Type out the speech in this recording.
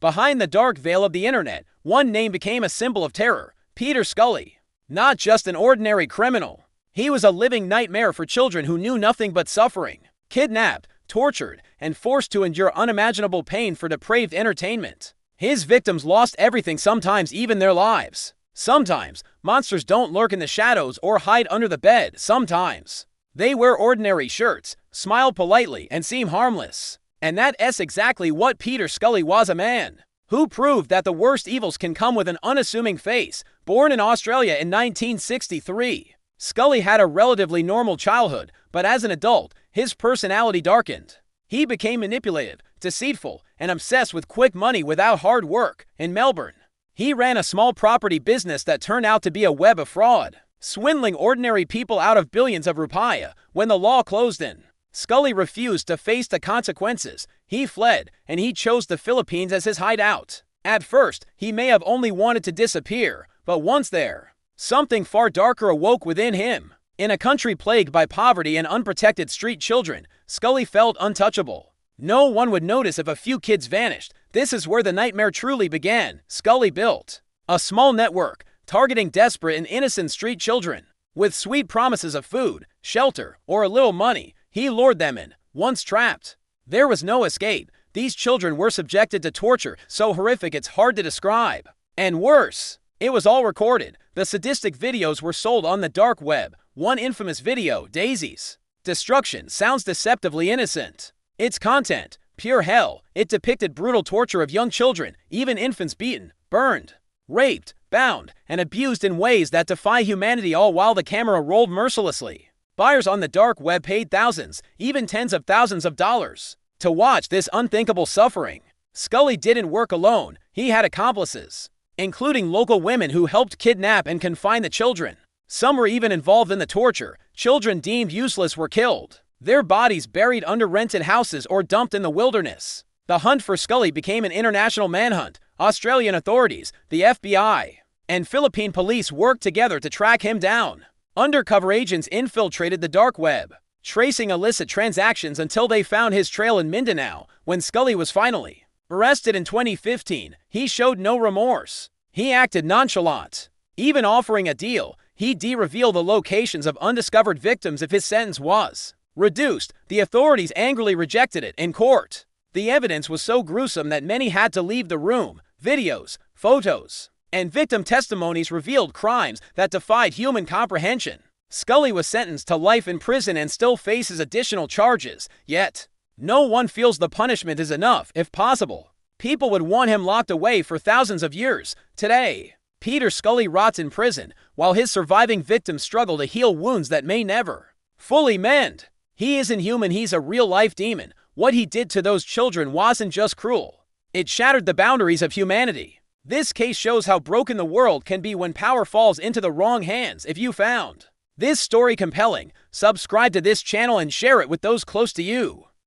Behind the dark veil of the internet, one name became a symbol of terror: Peter Scully. Not just an ordinary criminal. He was a living nightmare for children who knew nothing but suffering. Kidnapped, tortured, and forced to endure unimaginable pain for depraved entertainment. His victims lost everything, sometimes even their lives. Sometimes, monsters don't lurk in the shadows or hide under the bed. Sometimes, they wear ordinary shirts, smile politely, and seem harmless. And that's exactly what Peter Scully was, a man who proved that the worst evils can come with an unassuming face. Born in Australia in 1963, Scully had a relatively normal childhood, but as an adult, his personality darkened. He became manipulative, deceitful, and obsessed with quick money without hard work. In Melbourne, he ran a small property business that turned out to be a web of fraud, swindling ordinary people out of billions of rupiah. When the law closed in, Scully refused to face the consequences. He fled, and he chose the Philippines as his hideout. At first, he may have only wanted to disappear, but once there, something far darker awoke within him. In a country plagued by poverty and unprotected street children, Scully felt untouchable. No one would notice if a few kids vanished. This is where the nightmare truly began. Scully built a small network, targeting desperate and innocent street children. With sweet promises of food, shelter, or a little money, he lured them in. Once trapped, there was no escape. These children were subjected to torture so horrific it's hard to describe. And worse, it was all recorded. The sadistic videos were sold on the dark web. One infamous video, Daisy's destruction, sounds deceptively innocent. Its content, pure hell. It depicted brutal torture of young children, even infants beaten, burned, raped, bound, and abused in ways that defy humanity, all while the camera rolled mercilessly. Buyers on the dark web paid thousands, even tens of thousands of dollars to watch this unthinkable suffering. Scully didn't work alone. He had accomplices, including local women who helped kidnap and confine the children. Some were even involved in the torture. Children deemed useless were killed, their bodies buried under rented houses or dumped in the wilderness. The hunt for Scully became an international manhunt. Australian authorities, the FBI, and Philippine police worked together to track him down. Undercover agents infiltrated the dark web, tracing illicit transactions until they found his trail in Mindanao. When Scully was finally arrested in 2015, he showed no remorse. He acted nonchalant, even offering a deal. He'd reveal the locations of undiscovered victims if his sentence was reduced. The authorities angrily rejected it in court. The evidence was so gruesome that many had to leave the room. Videos, photos, and victim testimonies revealed crimes that defied human comprehension. Scully was sentenced to life in prison and still faces additional charges. Yet, no one feels the punishment is enough. If possible, people would want him locked away for thousands of years. Today, Peter Scully rots in prison, while his surviving victims struggle to heal wounds that may never fully mend. He isn't human, he's a real-life demon. What he did to those children wasn't just cruel. It shattered the boundaries of humanity. This case shows how broken the world can be when power falls into the wrong hands. If you found this story compelling, subscribe to this channel and share it with those close to you.